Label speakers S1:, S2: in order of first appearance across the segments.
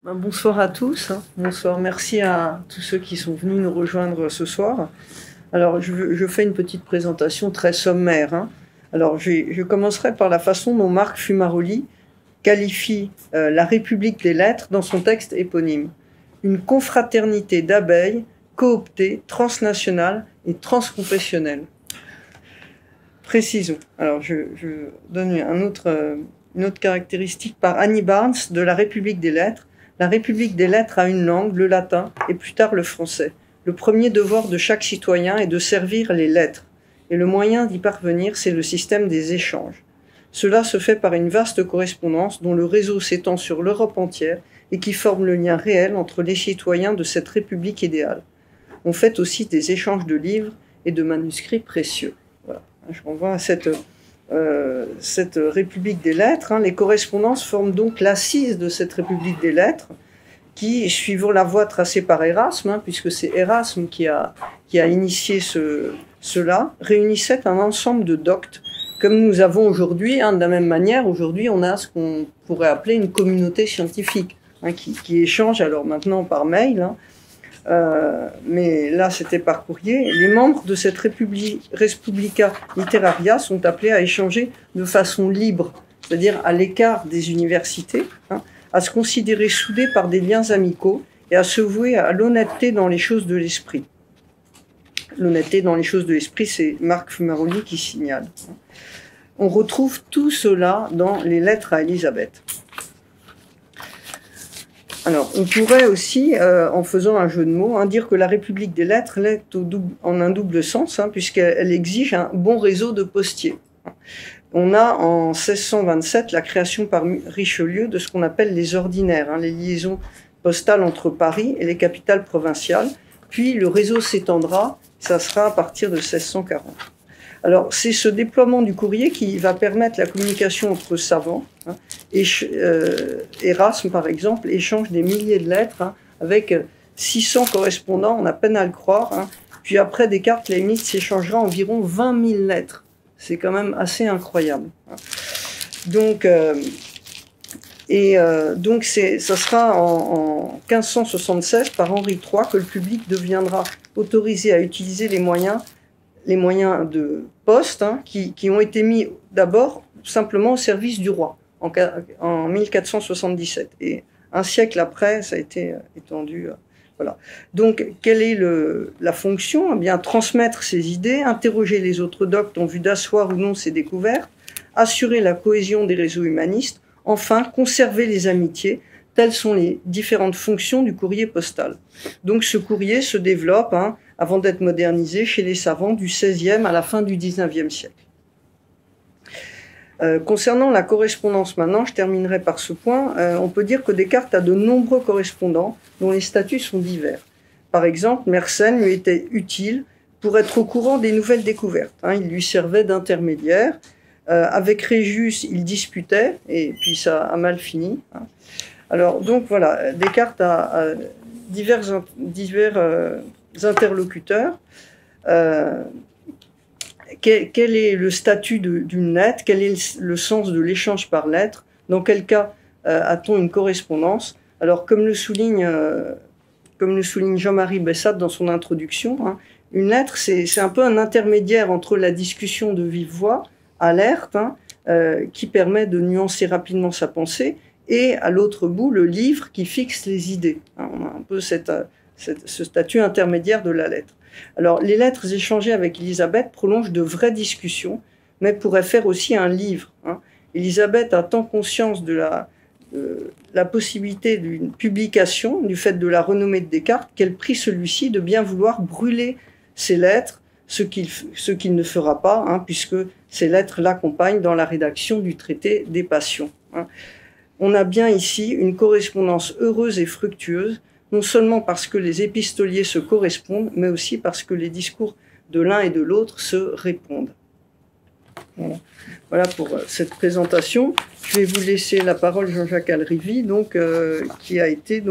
S1: Bonsoir à tous. Bonsoir, merci à tous ceux qui sont venus nous rejoindre ce soir. Alors, je fais une petite présentation très sommaire. Alors, je commencerai par la façon dont Marc Fumaroli qualifie la République des lettres dans son texte éponyme. Une confraternité d'abeilles cooptées, transnationales et transconfessionnelles. Précisons. Alors, je donne une autre caractéristique par Annie Barnes de la République des lettres. La République des lettres a une langue, le latin, et plus tard le français. Le premier devoir de chaque citoyen est de servir les lettres, et le moyen d'y parvenir, c'est le système des échanges. Cela se fait par une vaste correspondance dont le réseau s'étend sur l'Europe entière et qui forme le lien réel entre les citoyens de cette République idéale. On fait aussi des échanges de livres et de manuscrits précieux. Voilà. Je renvoie à cette République des lettres. Les correspondances forment donc l'assise de cette République des lettres qui, suivant la voie tracée par Erasme, puisque c'est Erasme qui a initié cela, réunissait un ensemble de doctes, comme nous avons aujourd'hui. De la même manière, aujourd'hui, on a ce qu'on pourrait appeler une communauté scientifique, qui échange, alors maintenant par mail, mais là c'était par courrier. Les membres de cette Respublica Literaria sont appelés à échanger de façon libre, c'est-à-dire à l'écart des universités, à se considérer soudés par des liens amicaux et à se vouer à l'honnêteté dans les choses de l'esprit. L'honnêteté dans les choses de l'esprit, c'est Marc Fumaroli qui signale. On retrouve tout cela dans les lettres à Élisabeth. Alors, on pourrait aussi, en faisant un jeu de mots, dire que la République des lettres l'est en un double sens, puisqu'elle exige un bon réseau de postiers. On a en 1627 la création par Richelieu de ce qu'on appelle les ordinaires, les liaisons postales entre Paris et les capitales provinciales. Puis le réseau s'étendra, ça sera à partir de 1640. Alors, c'est ce déploiement du courrier qui va permettre la communication entre savants. Erasme, par exemple, échange des milliers de lettres avec 600 correspondants, on a peine à le croire. Puis après, Descartes, Leibniz s'échangera environ 20 000 lettres. C'est quand même assez incroyable. Donc, ça sera en 1576 par Henri III que le public deviendra autorisé à utiliser les moyens de poste qui ont été mis d'abord simplement au service du roi en 1477. Et un siècle après, ça a été étendu. Voilà. Donc, quelle est la fonction ? Eh bien, transmettre ses idées, interroger les autres doctes en vue d'asseoir ou non ses découvertes, assurer la cohésion des réseaux humanistes, enfin, conserver les amitiés. Telles sont les différentes fonctions du courrier postal. Donc, ce courrier se développe avant d'être modernisé chez les savants du XVIe à la fin du XIXe siècle. Concernant la correspondance maintenant, je terminerai par ce point, on peut dire que Descartes a de nombreux correspondants dont les statuts sont divers. Par exemple, Mersenne lui était utile pour être au courant des nouvelles découvertes. Il lui servait d'intermédiaire. Avec Régius, il disputait, et puis ça a mal fini. Alors, donc voilà, Descartes a divers interlocuteurs. Quel est le statut d'une lettre? Quel est le sens de l'échange par lettre? Dans quel cas a-t-on une correspondance? Alors, comme le souligne Jean-Marie Bessat dans son introduction, une lettre, c'est un peu un intermédiaire entre la discussion de vive voix, alerte, qui permet de nuancer rapidement sa pensée, et à l'autre bout, le livre qui fixe les idées. On a un peu ce statut intermédiaire de la lettre. Alors, les lettres échangées avec Élisabeth prolongent de vraies discussions, mais pourraient faire aussi un livre. Élisabeth a tant conscience de la possibilité d'une publication, du fait de la renommée de Descartes, qu'elle prie celui-ci de bien vouloir brûler ces lettres, ce qu'il ne fera pas, puisque ces lettres l'accompagnent dans la rédaction du traité des passions. On a bien ici une correspondance heureuse et fructueuse, non seulement parce que les épistoliers se correspondent, mais aussi parce que les discours de l'un et de l'autre se répondent. Voilà pour cette présentation. Je vais vous laisser la parole, Jean-Jacques Alrivi, qui a été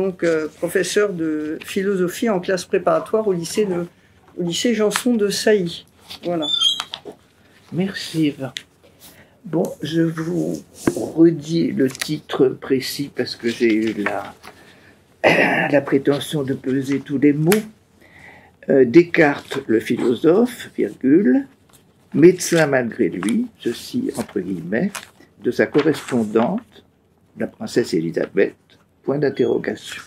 S1: professeur de philosophie en classe préparatoire au lycée Janson de Sailly. Voilà.
S2: Merci Eva. Bon, je vous redis le titre précis parce que j'ai eu la prétention de peser tous les mots. Descartes, le philosophe, virgule, médecin malgré lui, ceci entre guillemets, de sa correspondante, la princesse Élisabeth, point d'interrogation.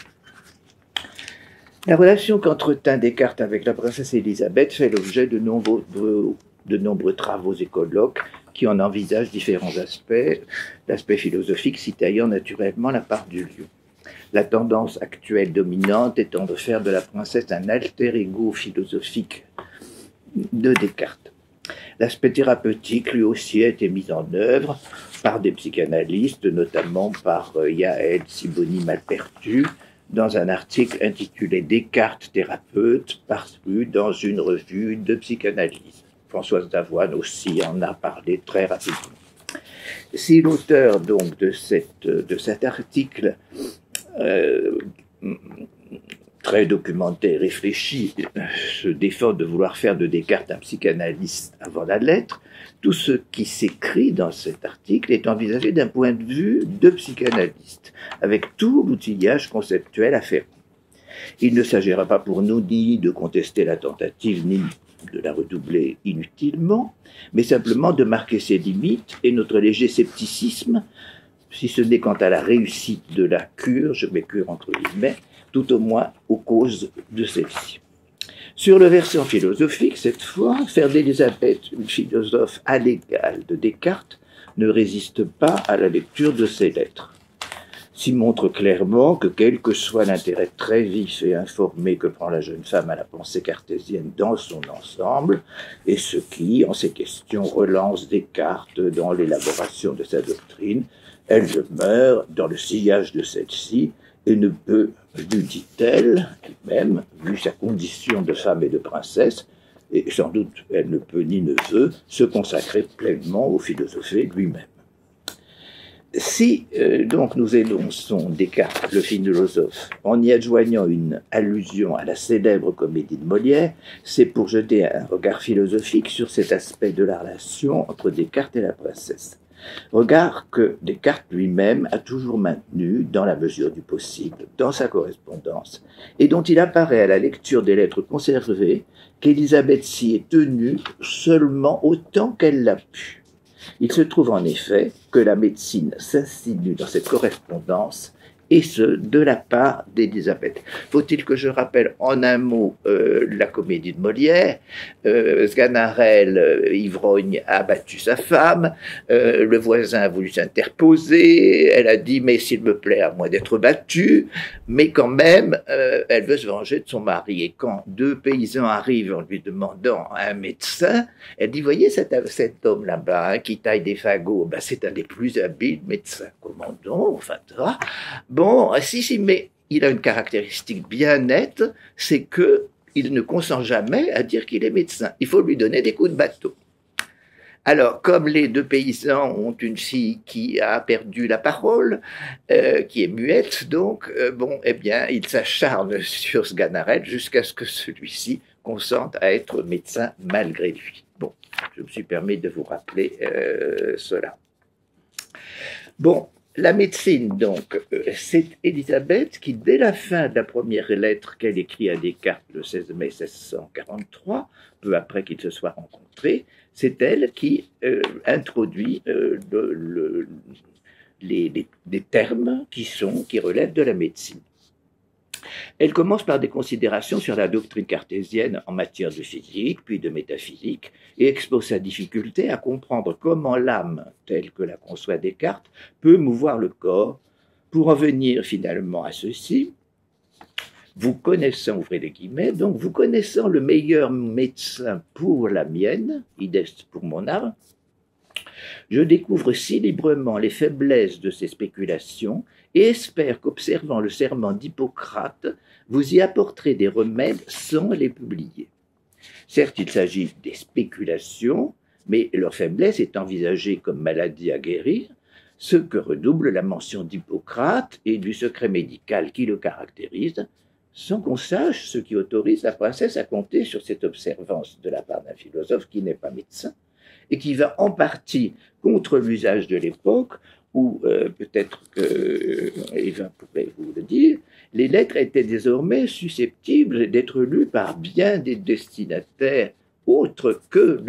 S2: La relation qu'entretint Descartes avec la princesse Élisabeth fait l'objet de nombreux travaux et colloques qui en envisagent différents aspects, l'aspect philosophique s'y taillant naturellement la part du lieu. La tendance actuelle dominante étant de faire de la princesse un alter ego philosophique de Descartes. L'aspect thérapeutique, lui aussi, a été mis en œuvre par des psychanalystes, notamment par Yaël Sibony-Malpertu, dans un article intitulé « Descartes thérapeute » paru dans une revue de psychanalyse. Françoise Davoine aussi en a parlé très rapidement. Si l'auteur donc de cet article très documenté, réfléchi, se défend de vouloir faire de Descartes un psychanalyste avant la lettre, tout ce qui s'écrit dans cet article est envisagé d'un point de vue de psychanalyste, avec tout l'outillage conceptuel afférent. Il ne s'agira pas pour nous ni de contester la tentative, ni de la redoubler inutilement, mais simplement de marquer ses limites et notre léger scepticisme, si ce n'est quant à la réussite de la cure, je mets cure entre guillemets, tout au moins aux causes de celle-ci. Sur le versant philosophique, cette fois, faire d'Élisabeth une philosophe à l'égal de Descartes ne résiste pas à la lecture de ses lettres. S'y montre clairement que quel que soit l'intérêt très vif et informé que prend la jeune femme à la pensée cartésienne dans son ensemble, et ce qui, en ces questions, relance Descartes dans l'élaboration de sa doctrine, elle demeure dans le sillage de celle-ci et ne peut, lui dit-elle, elle-même, vu sa condition de femme et de princesse, et sans doute elle ne peut ni ne veut, se consacrer pleinement au philosophe lui-même. Si donc nous énonçons Descartes, le philosophe, en y adjoignant une allusion à la célèbre comédie de Molière, c'est pour jeter un regard philosophique sur cet aspect de la relation entre Descartes et la princesse. Regard que Descartes lui-même a toujours maintenu, dans la mesure du possible, dans sa correspondance, et dont il apparaît à la lecture des lettres conservées qu'Élisabeth s'y est tenue seulement autant qu'elle l'a pu. Il se trouve en effet que la médecine s'insinue dans cette correspondance, et ce, de la part d'Élisabeth. Faut-il que je rappelle en un mot la comédie de Molière? Sganarelle, ivrogne, a battu sa femme, le voisin a voulu s'interposer, elle a dit « mais s'il me plaît à moi d'être battue », mais quand même, elle veut se venger de son mari. Et quand deux paysans arrivent en lui demandant un médecin, elle dit « voyez cet homme là-bas hein, qui taille des fagots, ben, c'est un des plus habiles médecins. Comment donc, enfin, bon, si, mais il a une caractéristique bien nette, c'est qu'il ne consent jamais à dire qu'il est médecin. Il faut lui donner des coups de bateau. Alors, comme les deux paysans ont une fille qui a perdu la parole, qui est muette, donc, eh bien, ils s'acharnent sur Sganarelle jusqu'à ce que celui-ci consente à être médecin malgré lui. Bon, je me suis permis de vous rappeler cela. Bon. La médecine, donc, c'est Élisabeth qui, dès la fin de la première lettre qu'elle écrit à Descartes le 16 mai 1643, peu après qu'ils se soient rencontrés, c'est elle qui introduit les termes qui relèvent de la médecine. Elle commence par des considérations sur la doctrine cartésienne en matière de physique, puis de métaphysique, et expose sa difficulté à comprendre comment l'âme, telle que la conçoit Descartes, peut mouvoir le corps, pour en venir finalement à ceci. Vous connaissant, ouvrez les guillemets, donc vous connaissant le meilleur médecin pour la mienne, idem pour mon âme, je découvre si librement les faiblesses de ces spéculations et espère qu'observant le serment d'Hippocrate, vous y apporterez des remèdes sans les publier. Certes, il s'agit des spéculations, mais leur faiblesse est envisagée comme maladie à guérir, ce que redouble la mention d'Hippocrate et du secret médical qui le caractérise, sans qu'on sache ce qui autorise la princesse à compter sur cette observance de la part d'un philosophe qui n'est pas médecin, et qui va en partie contre l'usage de l'époque, ou peut-être que Eva pourrait vous le dire, Les lettres étaient désormais susceptibles d'être lues par bien des destinataires autres que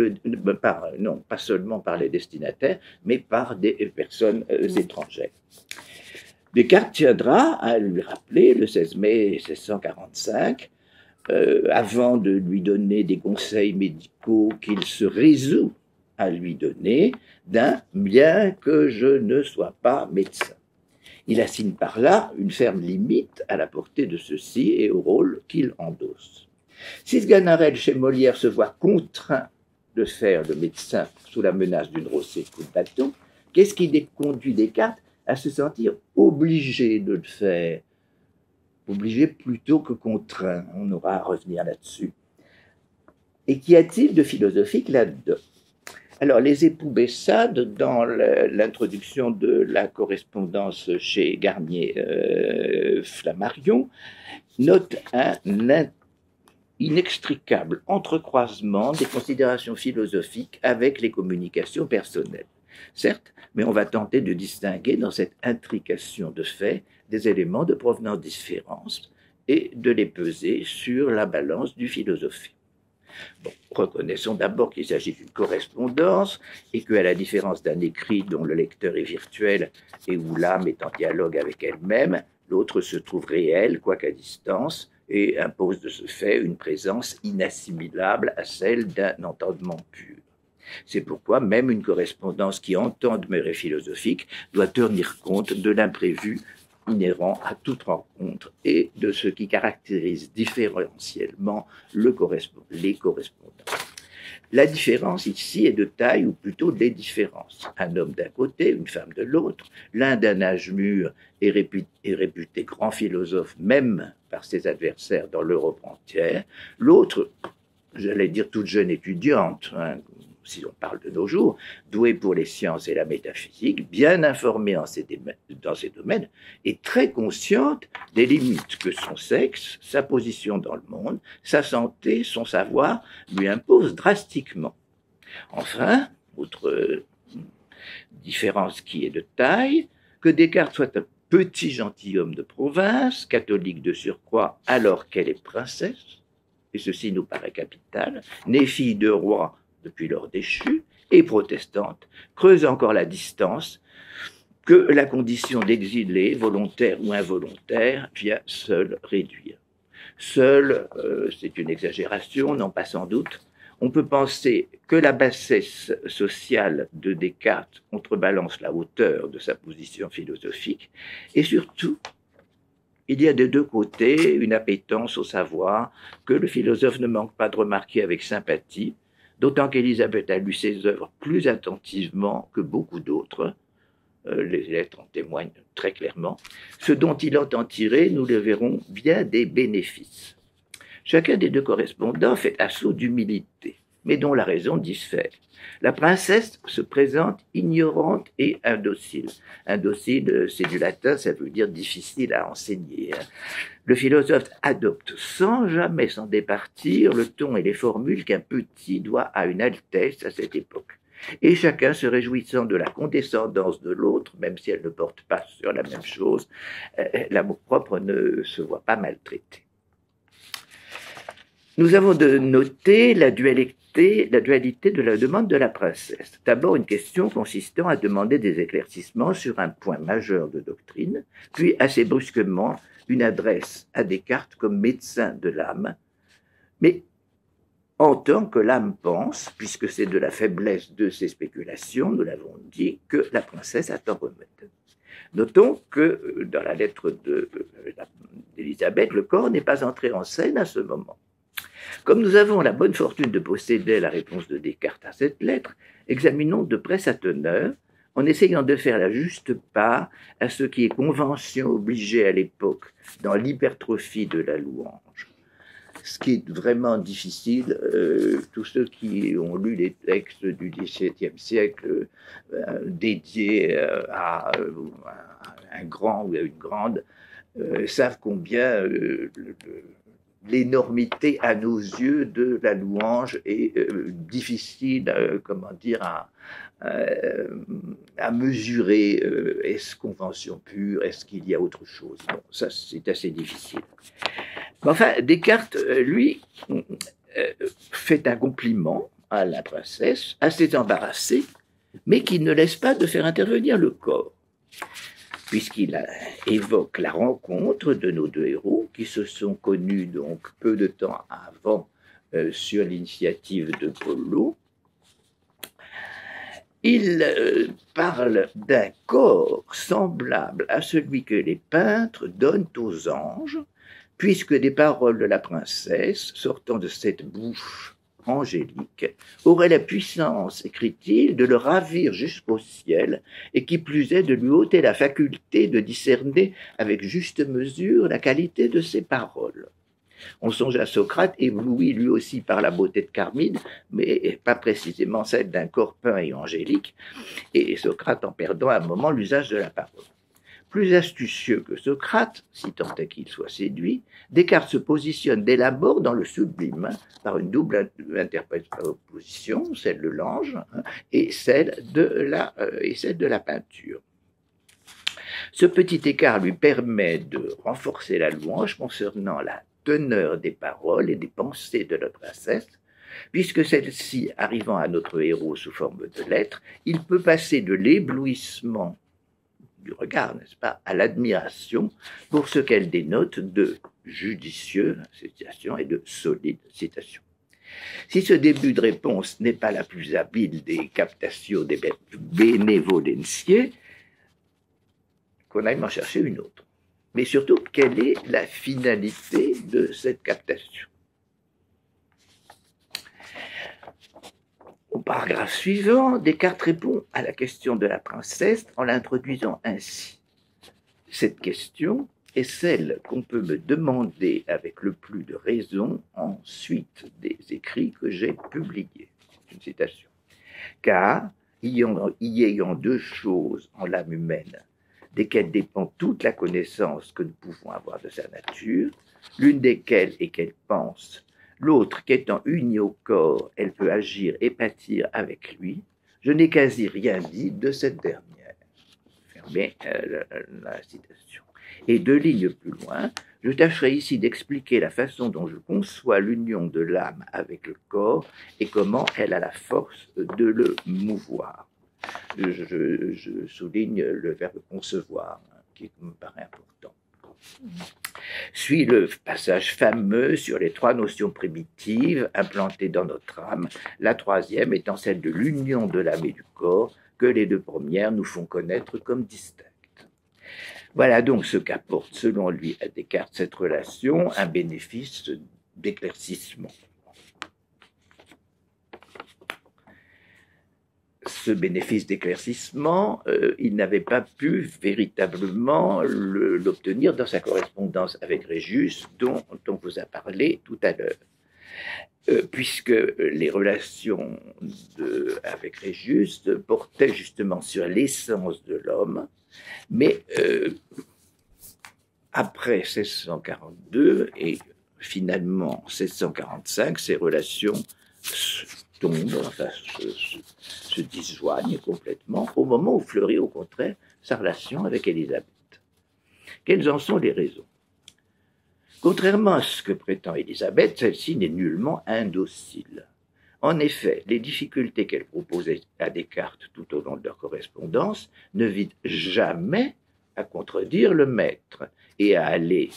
S2: non pas seulement par les destinataires, mais par des personnes étrangères. Descartes tiendra à lui rappeler le 16 mai 1645, avant de lui donner des conseils médicaux qu'il se résout à lui donner, d'un « bien que je ne sois pas médecin ». Il assigne par là une ferme limite à la portée de ceux-ci et au rôle qu'il endosse. Si Sganarelle, chez Molière, se voit contraint de faire le médecin sous la menace d'une rossée de coups de bâton, qu'est-ce qui conduit Descartes à se sentir obligé de le faire? Obligé plutôt que contraint, on aura à revenir là-dessus. Et qu'y a-t-il de philosophique là-dedans? Alors, les époux Bessade, dans l'introduction de la correspondance chez Garnier-Flammarion, notent un inextricable entrecroisement des considérations philosophiques avec les communications personnelles. Certes, mais on va tenter de distinguer dans cette intrication de faits des éléments de provenance différente et de les peser sur la balance du philosophie. Bon, reconnaissons d'abord qu'il s'agit d'une correspondance et qu'à la différence d'un écrit dont le lecteur est virtuel et où l'âme est en dialogue avec elle-même, l'autre se trouve réel, quoiqu'à distance, et impose de ce fait une présence inassimilable à celle d'un entendement pur. C'est pourquoi même une correspondance qui entend demeurer philosophique doit tenir compte de l'imprévu inhérent à toute rencontre et de ce qui caractérise différentiellement les correspondants. La différence ici est de taille, ou plutôt les différences. Un homme d'un côté, une femme de l'autre, l'un d'un âge mûr est réputé grand philosophe même par ses adversaires dans l'Europe entière, l'autre, j'allais dire toute jeune étudiante, si on parle de nos jours, douée pour les sciences et la métaphysique, bien informée dans ces domaines, et très consciente des limites que son sexe, sa position dans le monde, sa santé, son savoir lui imposent drastiquement. Enfin, autre différence qui est de taille, que Descartes soit un petit gentilhomme de province, catholique de surcroît alors qu'elle est princesse, et ceci nous paraît capital, née fille de roi depuis leur déchu, et protestante, creuse encore la distance que la condition d'exilé, volontaire ou involontaire, vient seule réduire. Seule, c'est une exagération, non pas sans doute, on peut penser que la bassesse sociale de Descartes contrebalance la hauteur de sa position philosophique, et surtout, il y a des deux côtés une appétence au savoir que le philosophe ne manque pas de remarquer avec sympathie, d'autant qu'Élisabeth a lu ses œuvres plus attentivement que beaucoup d'autres. Les lettres en témoignent très clairement. Ce dont il entend tirer, nous le verrons, bien des bénéfices. Chacun des deux correspondants fait assaut d'humilité, mais dont la raison diffère. La princesse se présente ignorante et indocile. Indocile, c'est du latin, ça veut dire difficile à enseigner. Le philosophe adopte sans jamais s'en départir le ton et les formules qu'un petit doit à une altesse à cette époque. Et chacun se réjouissant de la condescendance de l'autre, même si elle ne porte pas sur la même chose, l'amour-propre ne se voit pas maltraité. Nous avons de noter la dualité de la demande de la princesse. D'abord, une question consistant à demander des éclaircissements sur un point majeur de doctrine, puis assez brusquement, une adresse à Descartes comme médecin de l'âme, mais en tant que l'âme pense, puisque c'est de la faiblesse de ses spéculations, nous l'avons dit, que la princesse attend remède. Notons que dans la lettre d'Élisabeth, le corps n'est pas entré en scène à ce moment. Comme nous avons la bonne fortune de posséder la réponse de Descartes à cette lettre, examinons de près sa teneur, en essayant de faire la juste part à ce qui est convention obligée à l'époque dans l'hypertrophie de la louange. Ce qui est vraiment difficile, tous ceux qui ont lu les textes du XVIIe siècle dédiés à un grand ou à une grande, savent combien l'énormité à nos yeux de la louange est difficile, à mesurer. Est-ce convention pure? Est-ce qu'il y a autre chose? Bon, ça, c'est assez difficile. Mais enfin, Descartes, lui, fait un compliment à la princesse, assez embarrassée, mais qui ne laisse pas de faire intervenir le corps, puisqu'il évoque la rencontre de nos deux héros, qui se sont connus donc peu de temps avant sur l'initiative de Apollo. Il parle d'un corps semblable à celui que les peintres donnent aux anges, puisque des paroles de la princesse, sortant de cette bouche angélique, auraient la puissance, écrit-il, de le ravir jusqu'au ciel, et qui plus est de lui ôter la faculté de discerner avec juste mesure la qualité de ses paroles. On songe à Socrate, ébloui lui aussi par la beauté de Carmide, mais pas précisément celle d'un corps peint et angélique, et Socrate en perdant un moment l'usage de la parole. Plus astucieux que Socrate, si tant est qu'il soit séduit, Descartes se positionne dès l'abord dans le sublime, par une double interposition, celle de l'ange et celle de la peinture. Ce petit écart lui permet de renforcer la louange concernant la teneur des paroles et des pensées de la princesse, puisque celle-ci, arrivant à notre héros sous forme de lettres, il peut passer de l'éblouissement du regard, n'est-ce pas, à l'admiration pour ce qu'elle dénote de judicieux, citation, et de solide, citation. Si ce début de réponse n'est pas la plus habile des captatio des benevolentiae, qu'on aille en chercher une autre. Mais surtout, quelle est la finalité de cette captation? Au paragraphe suivant, Descartes répond à la question de la princesse en l'introduisant ainsi. Cette question est celle qu'on peut me demander avec le plus de raison en suite des écrits que j'ai publiés. C'est une citation. Car, y ayant deux choses en l'âme humaine, desquelles dépend toute la connaissance que nous pouvons avoir de sa nature, l'une desquelles est qu'elle pense, l'autre qu'étant unie au corps, elle peut agir et pâtir avec lui, je n'ai quasi rien dit de cette dernière. Fermez la citation. Et deux lignes plus loin, je tâcherai ici d'expliquer la façon dont je conçois l'union de l'âme avec le corps et comment elle a la force de le mouvoir. Je souligne le verbe concevoir, qui me paraît important. Suit le passage fameux sur les trois notions primitives implantées dans notre âme, la troisième étant celle de l'union de l'âme et du corps, que les deux premières nous font connaître comme distinctes. Voilà donc ce qu'apporte, selon lui, à Descartes, cette relation, un bénéfice d'éclaircissement. Ce bénéfice d'éclaircissement, il n'avait pas pu véritablement l'obtenir dans sa correspondance avec Régis, dont on vous a parlé tout à l'heure, puisque les relations avec Régis portaient justement sur l'essence de l'homme, mais après 1642 et finalement 1645, ces relations tombent, enfin, se disjoignent complètement au moment où fleurit au contraire sa relation avec Élisabeth. Quelles en sont les raisons? Contrairement à ce que prétend Élisabeth, celle-ci n'est nullement indocile. En effet, les difficultés qu'elle proposait à Descartes tout au long de leur correspondance ne visent jamais à contredire le maître et à aller,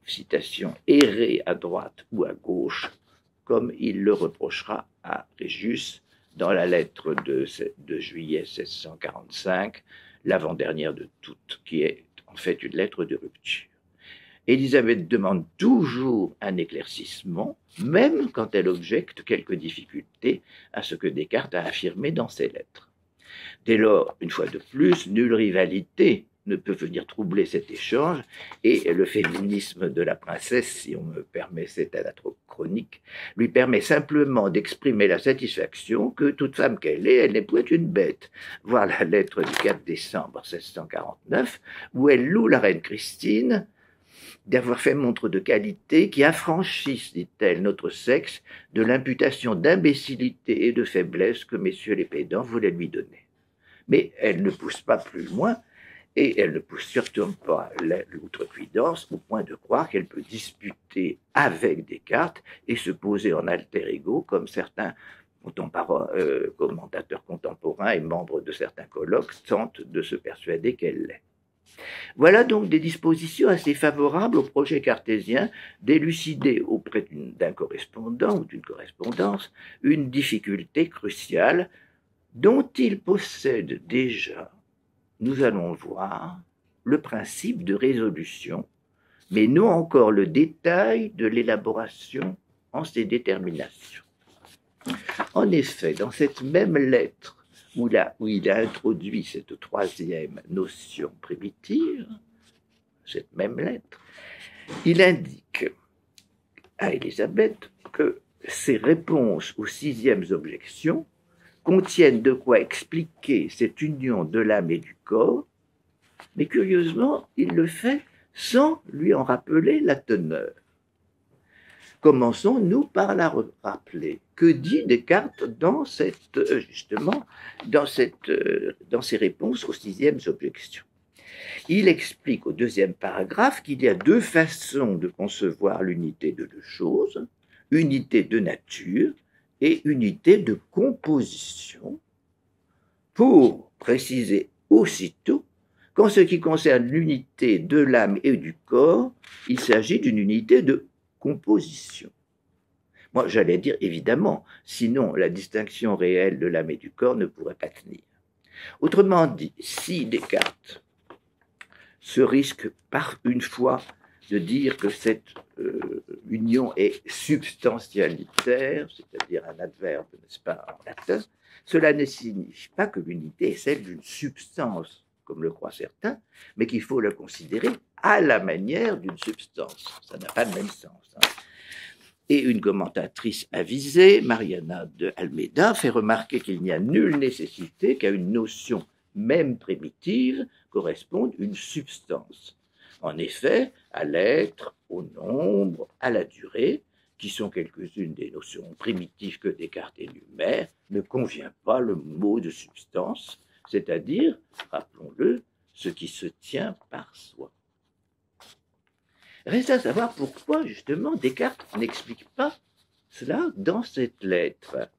S2: citation, errer à droite ou à gauche, comme il le reprochera à Régis dans la lettre de juillet 1645, l'avant-dernière de toutes, qui est en fait une lettre de rupture. Élisabeth demande toujours un éclaircissement, même quand elle objecte quelques difficultés à ce que Descartes a affirmé dans ses lettres. Dès lors, une fois de plus, nulle rivalité ne peut venir troubler cet échange, et le féminisme de la princesse, si on me permet cette anachronique, lui permet simplement d'exprimer la satisfaction que toute femme qu'elle est, elle n'est point une bête. Voir la lettre du 4 décembre 1649, où elle loue la reine Christine d'avoir fait montre de qualité qui affranchissent, dit-elle, notre sexe de l'imputation d'imbécilité et de faiblesse que messieurs les pédants voulaient lui donner. Mais elle ne pousse pas plus loin, et elle ne pousse surtout pas l'outrecuidance au point de croire qu'elle peut disputer avec Descartes et se poser en alter ego comme certains commentateurs contemporains et membres de certains colloques tentent de se persuader qu'elle l'est. Voilà donc des dispositions assez favorables au projet cartésien d'élucider auprès d'un correspondant ou d'une correspondance une difficulté cruciale dont il possède déjà, nous allons voir, le principe de résolution, mais non encore le détail de l'élaboration en ses déterminations. En effet, dans cette même lettre où il a introduit cette troisième notion primitive, cette même lettre, il indique à Élisabeth que ses réponses aux sixièmes objections contiennent de quoi expliquer cette union de l'âme et du corps, mais curieusement, il le fait sans lui en rappeler la teneur. Commençons-nous par la rappeler. Que dit Descartes dans ses réponses aux sixièmes objections? Il explique au deuxième paragraphe qu'il y a deux façons de concevoir l'unité de deux choses, unité de nature et unité de composition, pour préciser aussitôt qu'en ce qui concerne l'unité de l'âme et du corps, il s'agit d'une unité de composition. Moi, j'allais dire évidemment, sinon la distinction réelle de l'âme et du corps ne pourrait pas tenir. Autrement dit, si Descartes se risque par une fois de dire que cette union est substantialitaire, c'est-à-dire un adverbe, n'est-ce pas, en latin, cela ne signifie pas que l'unité est celle d'une substance, comme le croient certains, mais qu'il faut la considérer à la manière d'une substance. Ça n'a pas le même sens. Et une commentatrice avisée, Mariana de Almeida, fait remarquer qu'il n'y a nulle nécessité qu'à une notion même primitive corresponde une substance. En effet, à l'être, au nombre, à la durée, qui sont quelques-unes des notions primitives que Descartes énumère, ne convient pas le mot de substance, c'est-à-dire, rappelons-le, ce qui se tient par soi. Reste à savoir pourquoi, justement, Descartes n'explique pas cela dans cette lettre.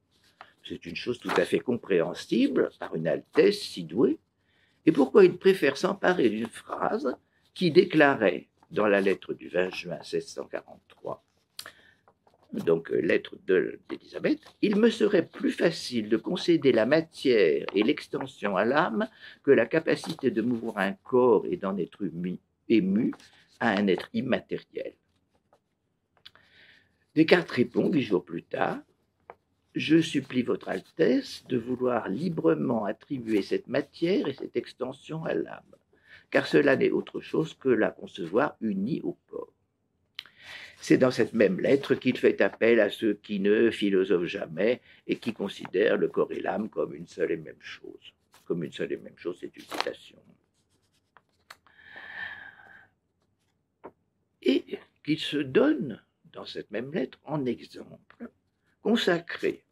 S2: C'est une chose tout à fait compréhensible par une Altesse si douée, et pourquoi il préfère s'emparer d'une phrase qui déclarait dans la lettre du 20 juin 1643, donc lettre d'Élisabeth, « Il me serait plus facile de concéder la matière et l'extension à l'âme que la capacité de mouvoir un corps et d'en être ému à un être immatériel. » Descartes répond 8 jours plus tard, « Je supplie votre Altesse de vouloir librement attribuer cette matière et cette extension à l'âme, car cela n'est autre chose que la concevoir unie au corps. » C'est dans cette même lettre qu'il fait appel à ceux qui ne philosophent jamais et qui considèrent le corps et l'âme comme une seule et même chose. Comme une seule et même chose, c'est une citation. Et qu'il se donne, dans cette même lettre, en exemple, consacrer,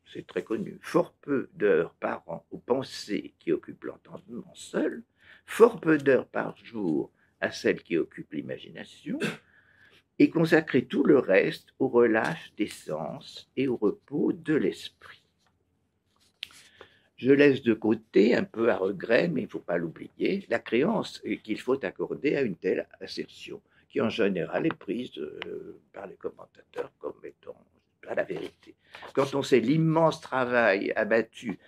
S2: c'est très connu, fort peu d'heures par an aux pensées qui occupent l'entendement seul, fort peu d'heures par jour à celles qui occupent l'imagination, et consacrer tout le reste au relâche des sens et au repos de l'esprit. Je laisse de côté, un peu à regret, mais il ne faut pas l'oublier, la créance qu'il faut accorder à une telle assertion, qui en général est prise par les commentateurs comme étant pas la vérité. Quand on sait l'immense travail abattu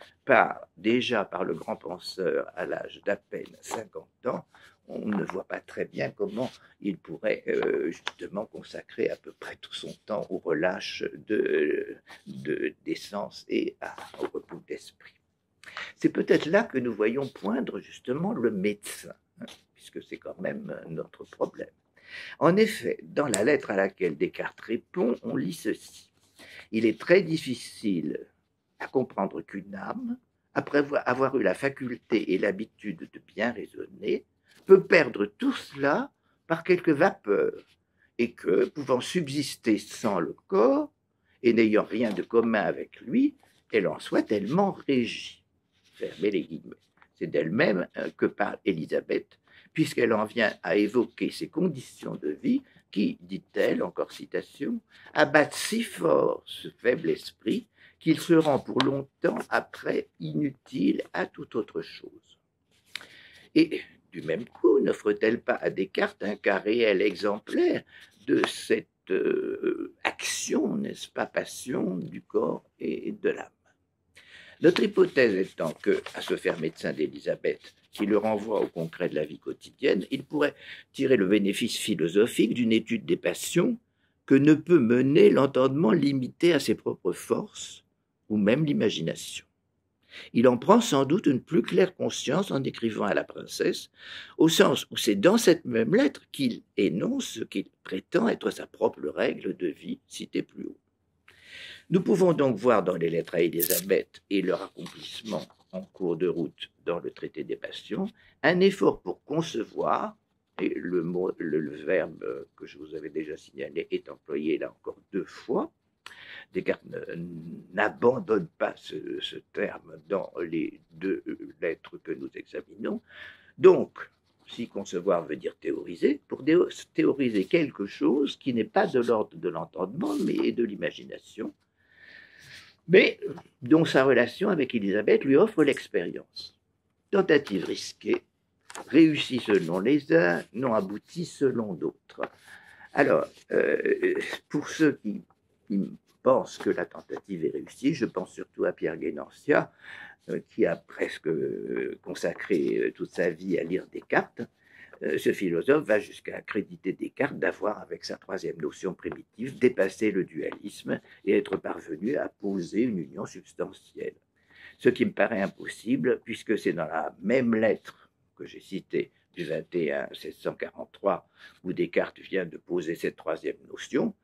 S2: déjà par le grand penseur à l'âge d'à peine 50 ans, on ne voit pas très bien comment il pourrait justement consacrer à peu près tout son temps au relâche des sens et au repos d'esprit. C'est peut-être là que nous voyons poindre justement le médecin, puisque c'est quand même notre problème. En effet, dans la lettre à laquelle Descartes répond, on lit ceci. Il est très difficile à comprendre qu'une âme, après avoir eu la faculté et l'habitude de bien raisonner, peut perdre tout cela par quelque vapeur, et que, pouvant subsister sans le corps, et n'ayant rien de commun avec lui, elle en soit tellement régie. Fermez les guillemets. C'est d'elle-même que parle Élisabeth, puisqu'elle en vient à évoquer ses conditions de vie qui, dit-elle, encore citation, abattent si fort ce faible esprit qu'il se rend pour longtemps après inutile à toute autre chose. Et du même coup, n'offre-t-elle pas à Descartes un cas réel exemplaire de cette action, n'est-ce pas, passion du corps et de l'âme? Notre hypothèse étant que, à ce faire médecin d'Élisabeth, qui le renvoie au concret de la vie quotidienne, il pourrait tirer le bénéfice philosophique d'une étude des passions que ne peut mener l'entendement limité à ses propres forces, ou même l'imagination. Il en prend sans doute une plus claire conscience en écrivant à la princesse, au sens où c'est dans cette même lettre qu'il énonce ce qu'il prétend être sa propre règle de vie citée plus haut. Nous pouvons donc voir dans les lettres à Élisabeth et leur accomplissement en cours de route dans le traité des passions un effort pour concevoir, et le verbe que je vous avais déjà signalé est employé là encore 2 fois. Descartes n'abandonne pas ce terme dans les 2 lettres que nous examinons. Donc, si concevoir veut dire théoriser, pour théoriser quelque chose qui n'est pas de l'ordre de l'entendement, mais de l'imagination, mais dont sa relation avec Élisabeth lui offre l'expérience. Tentative risquée, réussie selon les uns, non aboutie selon d'autres. Alors, pour ceux qui pense que la tentative est réussie. Je pense surtout à Pierre Guénantia, qui a presque consacré toute sa vie à lire Descartes. Ce philosophe va jusqu'à accréditer Descartes d'avoir, avec sa 3e notion primitive, dépassé le dualisme et être parvenu à poser une union substantielle. Ce qui me paraît impossible, puisque c'est dans la même lettre que j'ai citée du 21 1643, où Descartes vient de poser cette 3e notion,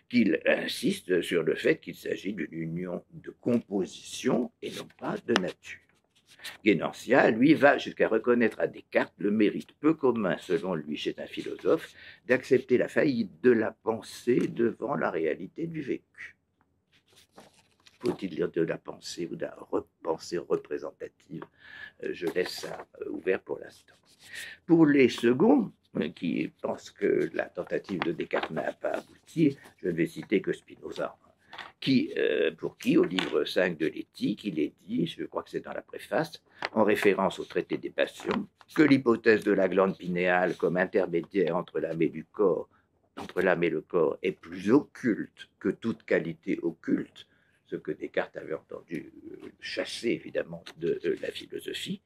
S2: qu'il insiste sur le fait qu'il s'agit d'une union de composition et non pas de nature. Guénantia, lui, va jusqu'à reconnaître à Descartes le mérite peu commun, selon lui, chez un philosophe, d'accepter la faillite de la pensée devant la réalité du vécu. Faut-il dire de la pensée ou de la pensée représentative? Je laisse ça ouvert pour l'instant. Pour les seconds, qui pensent que la tentative de Descartes n'a pas abouti, je ne vais citer que Spinoza, pour qui, au livre 5 de l'Éthique, il est dit, je crois que c'est dans la préface, en référence au traité des passions, que l'hypothèse de la glande pinéale comme intermédiaire entre l'âme et le corps, est plus occulte que toute qualité occulte, ce que Descartes avait entendu chasser évidemment de la philosophie,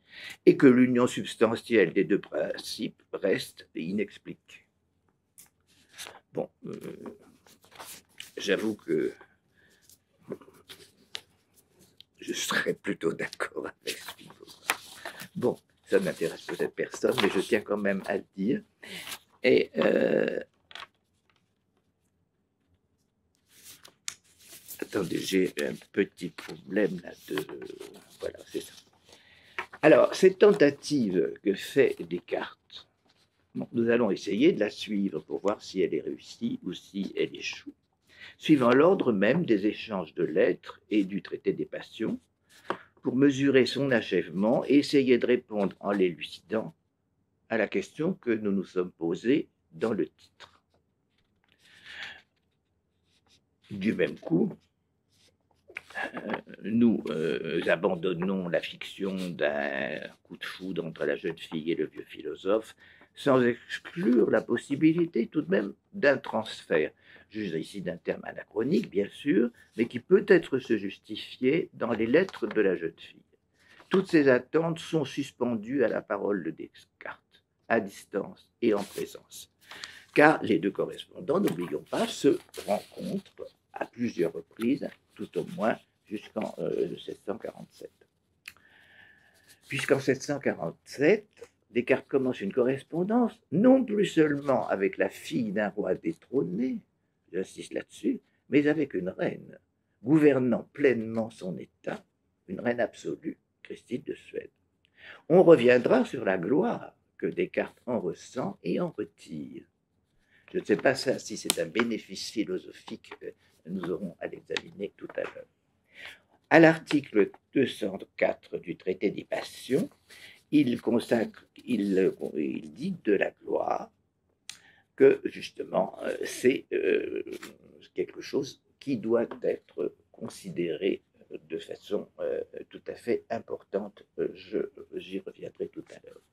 S2: et que l'union substantielle des 2 principes reste inexpliquée. Bon, j'avoue que je serais plutôt d'accord avec Spinoza. Bon, ça n'intéresse peut-être personne, mais je tiens quand même à le dire. Et attendez, j'ai un petit problème là de... Voilà, c'est ça. Alors, cette tentative que fait Descartes, bon, nous allons essayer de la suivre pour voir si elle est réussie ou si elle échoue, suivant l'ordre même des échanges de lettres et du traité des passions, pour mesurer son achèvement et essayer de répondre en l'élucidant à la question que nous nous sommes posée dans le titre. Du même coup, nous abandonnons la fiction d'un coup de foudre entre la jeune fille et le vieux philosophe, sans exclure la possibilité tout de même d'un transfert. J'use ici d'un terme anachronique, bien sûr, mais qui peut-être se justifier dans les lettres de la jeune fille. Toutes ces attentes sont suspendues à la parole de Descartes, à distance et en présence. Car les 2 correspondants, n'oublions pas, se rencontrent à plusieurs reprises, tout au moins jusqu'en 1747. Puisqu'en 1747, Descartes commence une correspondance, non plus seulement avec la fille d'un roi détrôné, j'insiste là-dessus, mais avec une reine, gouvernant pleinement son État, une reine absolue, Christine de Suède. On reviendra sur la gloire que Descartes en ressent et en retire. Je ne sais pas ça, si c'est un bénéfice philosophique que nous aurons à l'examiner tout à l'heure. À l'article 204 du traité des passions, il dit de la gloire que justement c'est quelque chose qui doit être considéré de façon tout à fait importante. J'y reviendrai tout à l'heure.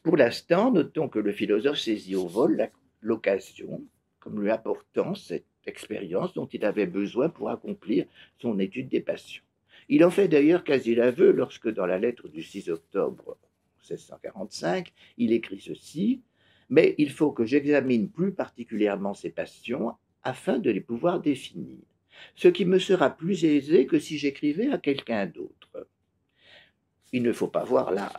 S2: Pour l'instant, notons que le philosophe saisit au vol l'occasion, comme lui apportant cette expérience dont il avait besoin pour accomplir son étude des passions. Il en fait d'ailleurs quasi l'aveu lorsque, dans la lettre du 6 octobre 1645, il écrit ceci: « Mais il faut que j'examine plus particulièrement ces passions afin de les pouvoir définir, ce qui me sera plus aisé que si j'écrivais à quelqu'un d'autre. » Il ne faut pas voir là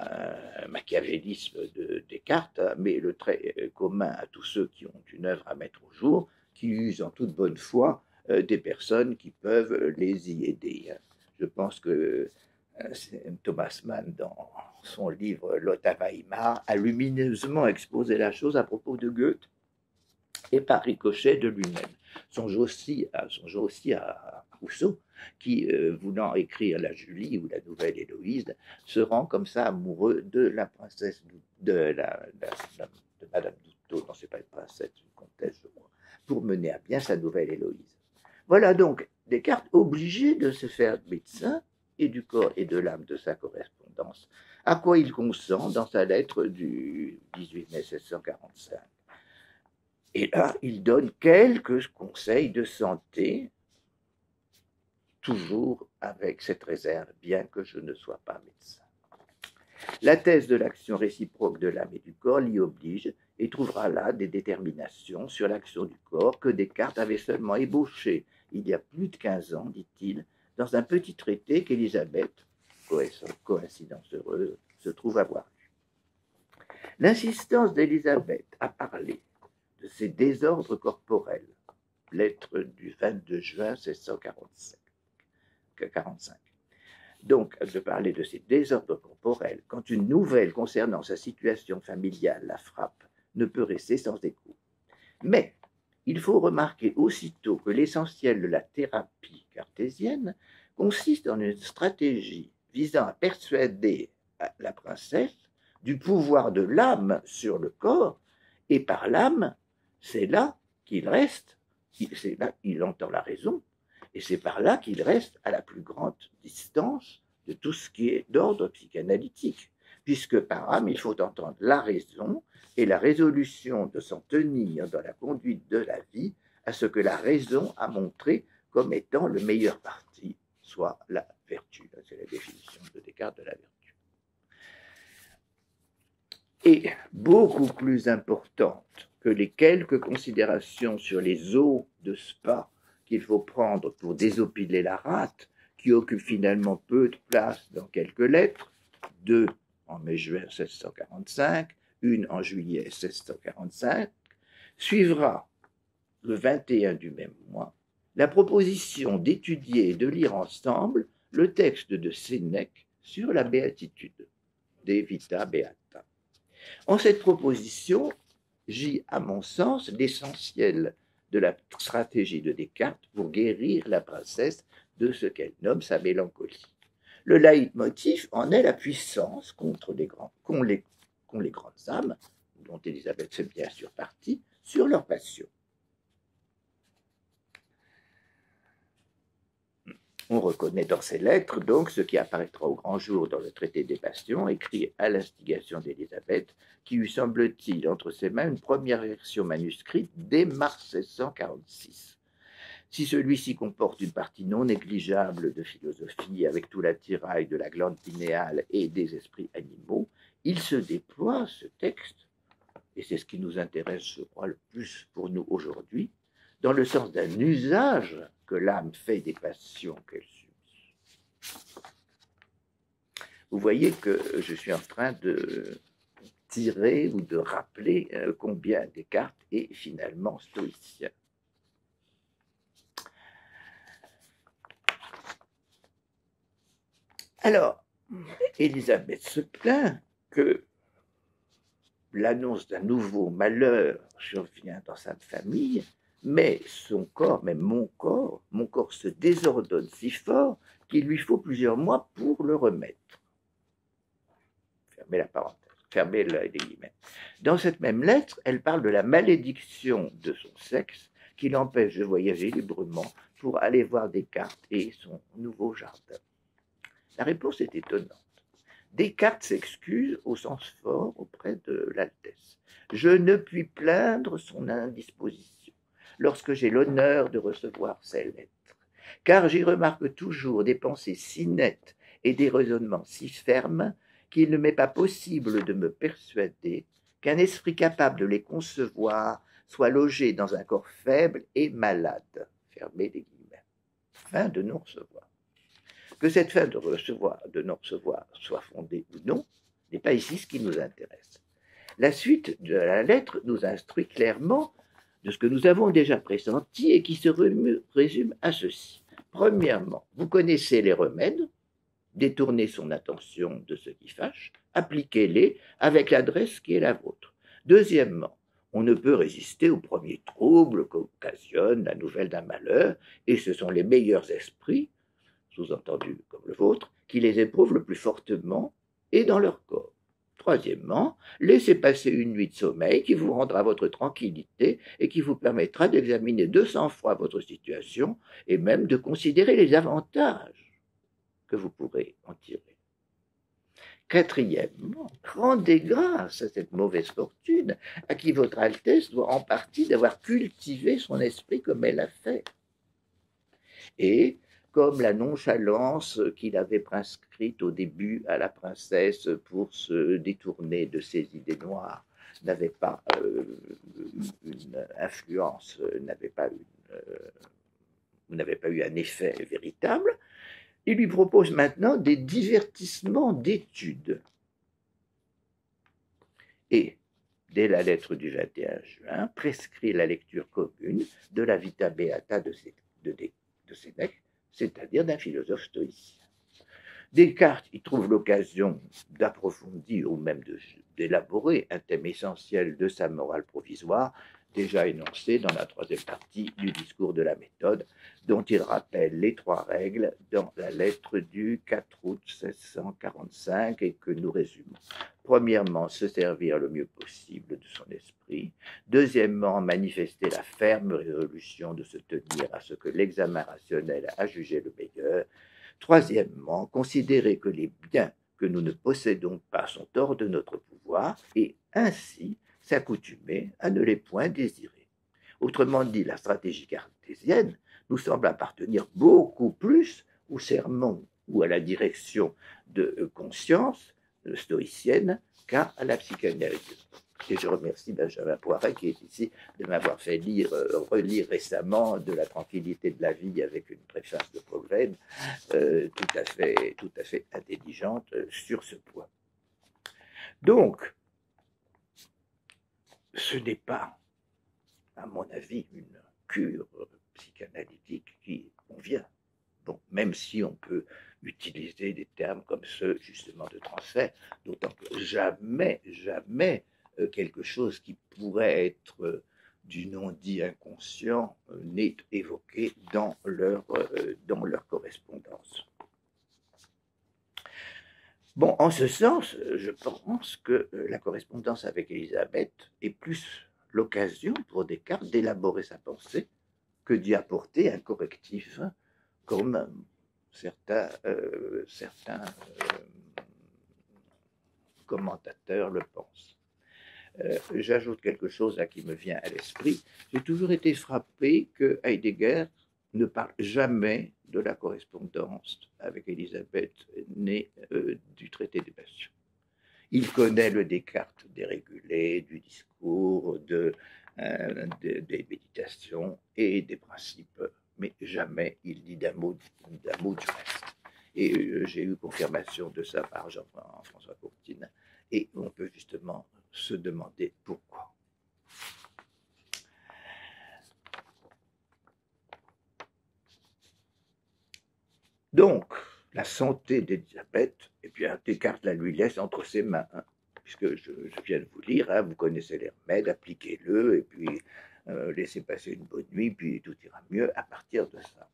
S2: un machiavélisme de Descartes, mais le trait commun à tous ceux qui ont une œuvre à mettre au jour, qui usent en toute bonne foi des personnes qui peuvent les y aider. Je pense que Thomas Mann, dans son livre Lotta Weimar, a lumineusement exposé la chose à propos de Goethe et par ricochet de lui-même. Songe aussi à Rousseau, qui, voulant écrire la Julie ou la nouvelle Héloïse, se rend comme ça amoureux de la princesse, de Madame Douteau, non, c'est pas une princesse, une comtesse, je crois, pour mener à bien sa nouvelle Héloïse. Voilà donc Descartes obligé de se faire médecin et du corps et de l'âme de sa correspondance, à quoi il consent dans sa lettre du 18 mai 1645. Et là, il donne quelques conseils de santé, toujours avec cette réserve, bien que je ne sois pas médecin. La thèse de l'action réciproque de l'âme et du corps l'y oblige et trouvera là des déterminations sur l'action du corps que Descartes avait seulement ébauchées il y a plus de 15 ans, dit-il, dans un petit traité qu'Élisabeth, coïncidence heureuse, se trouve avoir lu. L'insistance d'Élisabeth à parler de ces désordres corporels, lettre du 22 juin 1645. Donc, de parler de ces désordres corporels, quand une nouvelle concernant sa situation familiale la frappe, ne peut rester sans écho. Mais il faut remarquer aussitôt que l'essentiel de la thérapie cartésienne consiste en une stratégie visant à persuader la princesse du pouvoir de l'âme sur le corps, et par l'âme, c'est là qu'il reste, c'est là qu'il entend la raison, et c'est par là qu'il reste à la plus grande distance de tout ce qui est d'ordre psychanalytique, puisque par âme, il faut entendre la raison et la résolution de s'en tenir dans la conduite de la vie à ce que la raison a montré comme étant le meilleur parti, soit la vertu. C'est la définition de Descartes de la vertu. Et beaucoup plus importante que les quelques considérations sur les eaux de spa qu'il faut prendre pour désopiler la rate, qui occupe finalement peu de place dans quelques lettres, 2 en mai-juin 1645, une en juillet 1645, suivra le 21 du même mois la proposition d'étudier et de lire ensemble le texte de Sénèque sur la béatitude, De Vita Beata. En cette proposition gît, à mon sens, l'essentiel de la stratégie de Descartes pour guérir la princesse de ce qu'elle nomme sa mélancolie. Le leitmotiv en est la puissance qu'ont les grandes âmes, dont Élisabeth fait bien sûr partie, sur leur passion. On reconnaît dans ces lettres donc ce qui apparaîtra au grand jour dans le traité des passions, écrit à l'instigation d'Élisabeth, qui eut, semble-t-il, entre ses mains une première version manuscrite dès mars 1646. Si celui-ci comporte une partie non négligeable de philosophie avec tout l'attirail de la glande pinéale et des esprits animaux, il se déploie, ce texte, et c'est ce qui nous intéresse, je crois, le plus pour nous aujourd'hui, dans le sens d'un usage que l'âme fait des passions qu'elle subit. Vous voyez que je suis en train de tirer ou de rappeler combien Descartes est finalement stoïcien. Alors, Élisabeth se plaint que l'annonce d'un nouveau malheur survient dans sa famille, mais son corps, même mon corps se désordonne si fort qu'il lui faut plusieurs mois pour le remettre. Fermez la parenthèse, fermez les guillemets. Dans cette même lettre, elle parle de la malédiction de son sexe qui l'empêche de voyager librement pour aller voir Descartes et son nouveau jardin. La réponse est étonnante. Descartes s'excuse au sens fort auprès de l'Altesse. Je ne puis plaindre son indisposition lorsque j'ai l'honneur de recevoir ces lettres, car j'y remarque toujours des pensées si nettes et des raisonnements si fermes qu'il ne m'est pas possible de me persuader qu'un esprit capable de les concevoir soit logé dans un corps faible et malade. Fermez les guillemets. Fin de non-recevoir. Que cette fin de non-recevoir soit fondée ou non, n'est pas ici ce qui nous intéresse. La suite de la lettre nous instruit clairement de ce que nous avons déjà pressenti et qui se résume à ceci. Premièrement, vous connaissez les remèdes, détournez son attention de ce qui fâche, appliquez-les avec l'adresse qui est la vôtre. Deuxièmement, on ne peut résister aux premiers troubles qu'occasionne la nouvelle d'un malheur, et ce sont les meilleurs esprits, sous-entendu comme le vôtre, qui les éprouvent le plus fortement et dans leur corps. Troisièmement, laissez passer une nuit de sommeil qui vous rendra votre tranquillité et qui vous permettra d'examiner 200 fois votre situation et même de considérer les avantages que vous pourrez en tirer. Quatrièmement, rendez grâce à cette mauvaise fortune à qui votre Altesse doit en partie d'avoir cultivé son esprit comme elle a fait. Et comme la nonchalance qu'il avait prescrite au début à la princesse pour se détourner de ses idées noires n'avait pas une influence, n'avait pas eu un effet véritable, il lui propose maintenant des divertissements d'études. Et, dès la lettre du 21 juin, prescrit la lecture commune de la Vita Beata de Sénèque, c'est-à-dire d'un philosophe stoïcien. Descartes y trouve l'occasion d'approfondir ou même d'élaborer un thème essentiel de sa morale provisoire, déjà énoncé dans la troisième partie du discours de la méthode, dont il rappelle les 3 règles dans la lettre du 4 août 1645 et que nous résumons. Premièrement, se servir le mieux possible de son esprit. Deuxièmement, manifester la ferme résolution de se tenir à ce que l'examen rationnel a jugé le meilleur. Troisièmement, considérer que les biens que nous ne possédons pas sont hors de notre pouvoir et ainsi s'accoutumer à ne les point désirer. Autrement dit, la stratégie cartésienne nous semble appartenir beaucoup plus au sermon ou à la direction de conscience stoïcienne qu'à la psychanalyse. Et je remercie Benjamin Poiret qui est ici de m'avoir fait relire récemment De la tranquillité de la vie avec une préface de Paul Veyne tout à fait intelligente sur ce point. Donc, ce n'est pas, à mon avis, une cure psychanalytique qui convient. Bon, même si on peut utiliser des termes comme ceux, justement, de transfert, d'autant que jamais quelque chose qui pourrait être du non-dit inconscient n'est évoqué dans leur correspondance. Bon, en ce sens, je pense que la correspondance avec Élisabeth est plus l'occasion pour Descartes d'élaborer sa pensée que d'y apporter un correctif, comme certains commentateurs le pensent. J'ajoute quelque chose qui me vient à l'esprit. J'ai toujours été frappé que Heidegger ne parle jamais de la correspondance avec Élisabeth née du traité des passions. Il connaît le Descartes dérégulé, du discours, des méditations et des principes, mais jamais il dit d'un mot du reste. Et j'ai eu confirmation de ça par Jean-François Courtine, et on peut justement se demander pourquoi. Donc, la santé d'Élisabeth, eh bien, Descartes la lui laisse entre ses mains. puisque je viens de vous lire, hein, vous connaissez les remèdes, appliquez-le, et puis laissez passer une bonne nuit, puis tout ira mieux à partir de ça.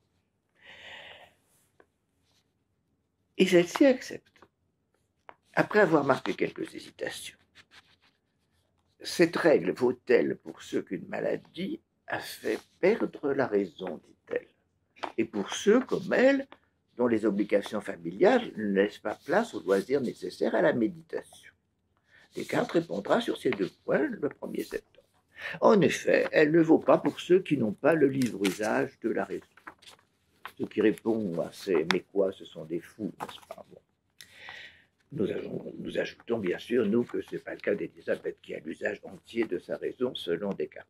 S2: Et celle-ci accepte, après avoir marqué quelques hésitations. Cette règle vaut-elle pour ceux qu'une maladie a fait perdre la raison, dit-elle, et pour ceux comme elle, dont les obligations familiales ne laissent pas place aux loisirs nécessaires à la méditation. Descartes répondra sur ces deux points le 1er septembre. En effet, elle ne vaut pas pour ceux qui n'ont pas le libre usage de la raison. Ceux qui répondent à ces « mais quoi, ce sont des fous », n'est-ce pas? Bon. Nous ajoutons bien sûr, nous, que ce n'est pas le cas d'Élisabeth qui a l'usage entier de sa raison selon Descartes.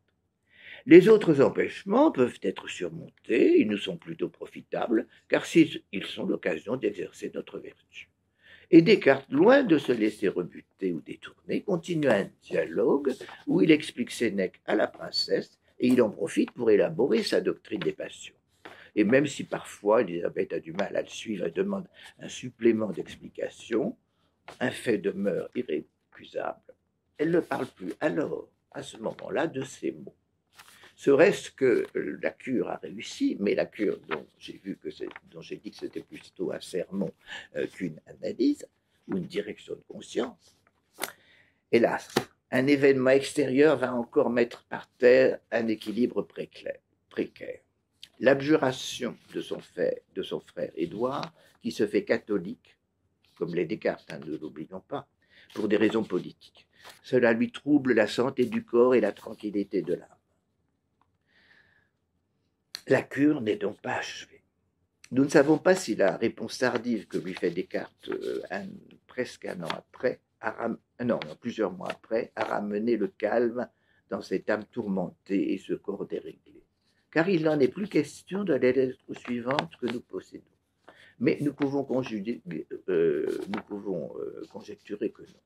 S2: Les autres empêchements peuvent être surmontés, ils nous sont plutôt profitables, car ils sont l'occasion d'exercer notre vertu. Et Descartes, loin de se laisser rebuter ou détourner, continue un dialogue où il explique Sénèque à la princesse et il en profite pour élaborer sa doctrine des passions. Et même si parfois Élisabeth a du mal à le suivre et demande un supplément d'explication, un fait demeure irrécusable. Elle ne parle plus alors, à ce moment-là, de ces mots. Serait-ce que la cure a réussi, mais la cure dont j'ai dit que c'était plutôt un sermon qu'une analyse ou une direction de conscience. Hélas, un événement extérieur va encore mettre par terre un équilibre précaire. L'abjuration de son frère Édouard, qui se fait catholique, comme les Descartes, hein, ne l'oublions pas, pour des raisons politiques. Cela lui trouble la santé du corps et la tranquillité de l'âme. La cure n'est donc pas achevée. Nous ne savons pas si la réponse tardive que lui fait Descartes presque un an après, plusieurs mois après, a ramené le calme dans cette âme tourmentée et ce corps déréglé. Car il n'en est plus question de la lettre suivante que nous possédons. Mais nous pouvons conjecturer que non.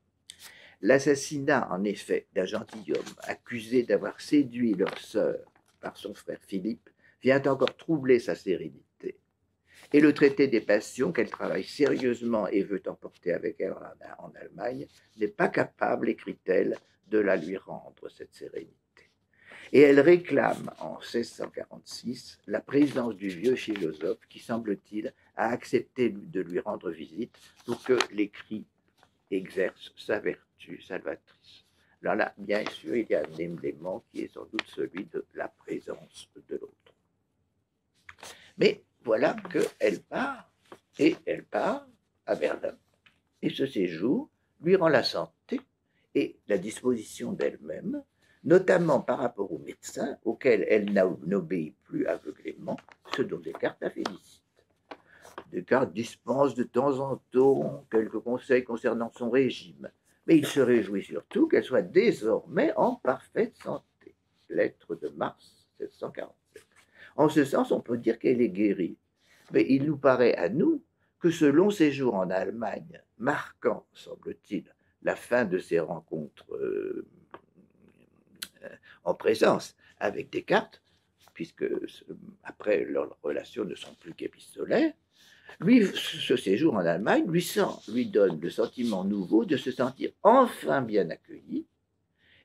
S2: L'assassinat, en effet, d'un gentilhomme accusé d'avoir séduit leur sœur par son frère Philippe vient encore troubler sa sérénité. Et le traité des passions, qu'elle travaille sérieusement et veut emporter avec elle en Allemagne, n'est pas capable, écrit-elle, de la lui rendre, cette sérénité. Et elle réclame, en 1646, la présence du vieux philosophe qui, semble-t-il, a accepté de lui rendre visite pour que l'écrit exerce sa vertu salvatrice. Là, bien sûr, il y a un élément qui est sans doute celui de la présence de l'autre. Mais voilà qu'elle part, et elle part à Verdun. Et ce séjour lui rend la santé et la disposition d'elle-même, notamment par rapport aux médecins auxquels elle n'obéit plus aveuglément, ce dont Descartes la félicite. Descartes dispense de temps en temps quelques conseils concernant son régime, mais il se réjouit surtout qu'elle soit désormais en parfaite santé. Lettre de mars 1747. En ce sens, on peut dire qu'elle est guérie. Mais il nous paraît à nous que ce long séjour en Allemagne, marquant, semble-t-il, la fin de ses rencontres en présence avec Descartes, puisque après leurs relations ne sont plus qu'épistolaires, ce séjour en Allemagne lui donne le sentiment nouveau de se sentir enfin bien accueilli,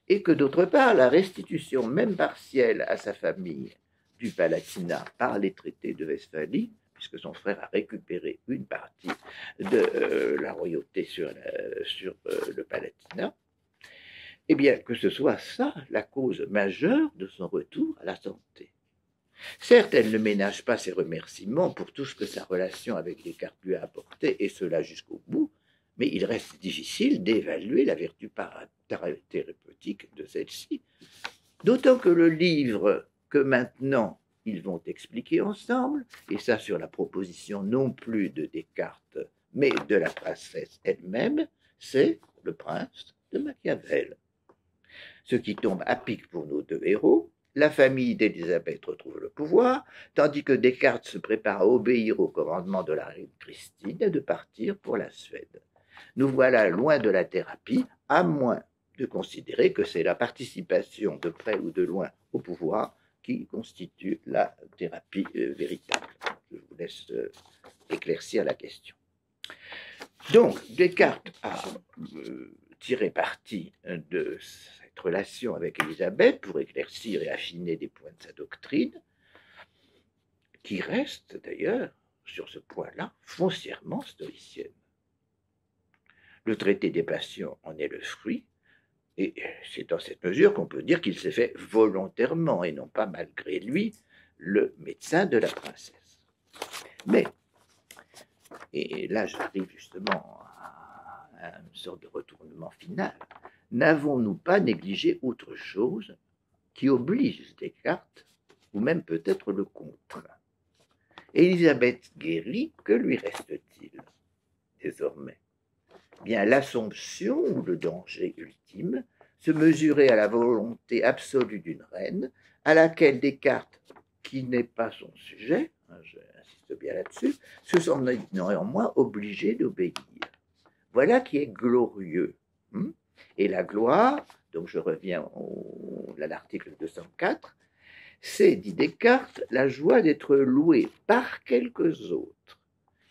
S2: et que d'autre part, la restitution même partielle à sa famille du Palatinat par les traités de Westphalie, puisque son frère a récupéré une partie de la royauté sur le Palatinat, eh bien, que ce soit ça la cause majeure de son retour à la santé. Certes, elle ne ménage pas ses remerciements pour tout ce que sa relation avec Descartes lui a apporté, et cela jusqu'au bout, mais il reste difficile d'évaluer la vertu thérapeutique de celle-ci. D'autant que le livre que maintenant ils vont expliquer ensemble, et ça sur la proposition non plus de Descartes, mais de la princesse elle-même, c'est Le Prince de Machiavel. Ce qui tombe à pic pour nos deux héros, la famille d'Élisabeth retrouve le pouvoir, tandis que Descartes se prépare à obéir au commandement de la reine Christine et de partir pour la Suède. Nous voilà loin de la thérapie, à moins de considérer que c'est la participation de près ou de loin au pouvoir qui constitue la thérapie véritable. Je vous laisse éclaircir la question. Donc, Descartes a tirer parti de cette relation avec Élisabeth pour éclaircir et affiner des points de sa doctrine, qui reste d'ailleurs, sur ce point-là, foncièrement stoïcienne. Le traité des passions en est le fruit, et c'est dans cette mesure qu'on peut dire qu'il s'est fait volontairement et non pas malgré lui le médecin de la princesse. Mais, et là j'arrive justement à une sorte de retournement final, n'avons-nous pas négligé autre chose qui oblige Descartes, ou même peut-être le contraint? Élisabeth guérit, que lui reste-t-il désormais? Bien, l'assomption ou le danger ultime se mesurait à la volonté absolue d'une reine, à laquelle Descartes, qui n'est pas son sujet, j'insiste bien là-dessus, se sent néanmoins obligé d'obéir. Voilà qui est glorieux. Et la gloire, donc je reviens à l'article 204, c'est, dit Descartes, la joie d'être loué par quelques autres.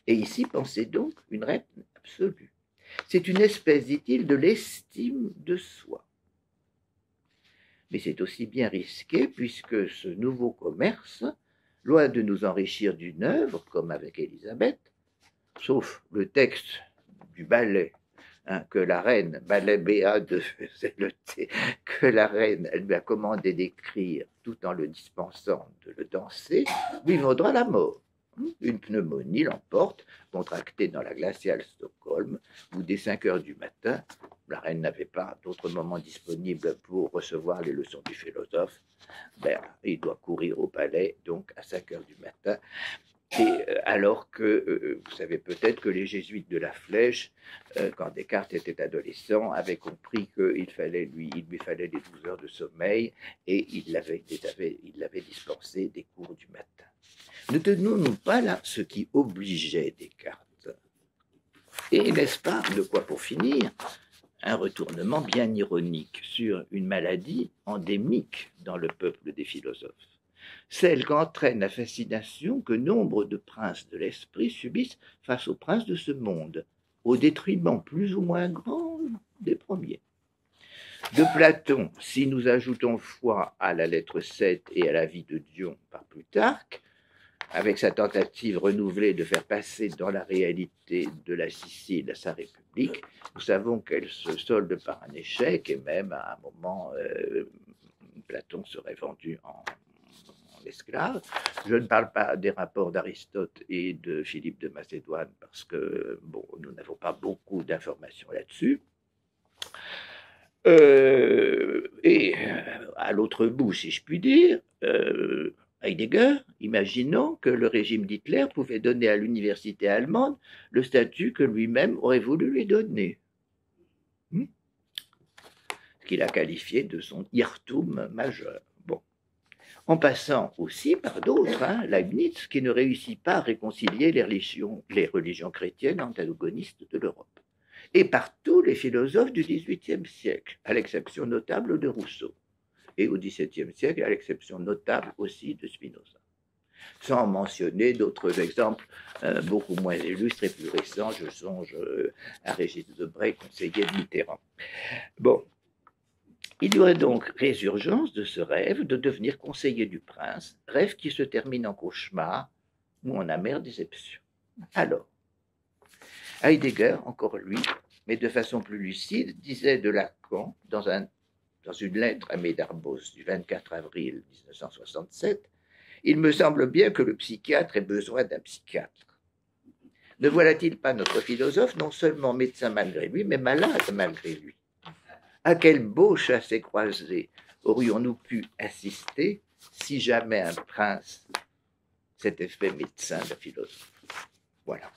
S2: Et ici, pensez donc une reine absolue. C'est une espèce, dit-il, de l'estime de soi. Mais c'est aussi bien risqué puisque ce nouveau commerce, loin de nous enrichir d'une œuvre, comme avec Élisabeth, sauf le texte du ballet, que la reine, ballet BA de Zelleté, que la reine, elle lui a commandé d'écrire tout en le dispensant de le danser, lui vaudra la mort. Une pneumonie l'emporte, contractée dans la glaciale Stockholm, où dès 5 heures du matin, la reine n'avait pas d'autre moment disponible pour recevoir les leçons du philosophe. Il doit courir au palais, donc à 5 heures du matin. Et alors que, vous savez peut-être que les jésuites de la Flèche, quand Descartes était adolescent, avaient compris qu'il lui fallait les 12 heures de sommeil, et il l'avait dispensé des cours du matin. Ne tenons-nous pas là ce qui obligeait Descartes? Et n'est-ce pas, de quoi pour finir, un retournement bien ironique sur une maladie endémique dans le peuple des philosophes, celle qu'entraîne la fascination que nombre de princes de l'esprit subissent face aux princes de ce monde, au détriment plus ou moins grand des premiers. De Platon, si nous ajoutons foi à la lettre 7 et à la vie de Dion par Plutarque, avec sa tentative renouvelée de faire passer dans la réalité de la Sicile sa république, nous savons qu'elle se solde par un échec, et même à un moment, Platon serait vendu en esclave. Je ne parle pas des rapports d'Aristote et de Philippe de Macédoine, parce que, nous n'avons pas beaucoup d'informations là-dessus. Et à l'autre bout, si je puis dire, Heidegger, imaginant que le régime d'Hitler pouvait donner à l'université allemande le statut que lui-même aurait voulu lui donner. Ce qu'il a qualifié de son Irrtum majeur. En passant aussi par d'autres, Leibniz, qui ne réussit pas à réconcilier les religions chrétiennes antagonistes de l'Europe, et par tous les philosophes du XVIIIe siècle, à l'exception notable de Rousseau, et au XVIIe siècle, à l'exception notable aussi de Spinoza. Sans mentionner d'autres exemples beaucoup moins illustres et plus récents, je songe à Régis Debray, conseiller de Mitterrand. Il y aurait donc résurgence de ce rêve de devenir conseiller du prince, rêve qui se termine en cauchemar ou en amère déception. Alors, Heidegger, encore lui, mais de façon plus lucide, disait de Lacan, dans une lettre à Médarbos du 24 avril 1967, « Il me semble bien que le psychiatre ait besoin d'un psychiatre. Ne voilà-t-il pas notre philosophe non seulement médecin malgré lui, mais malade malgré lui? À quel beau chassé-croisé aurions-nous pu assister si jamais un prince s'était fait médecin de philosophe ?» Voilà.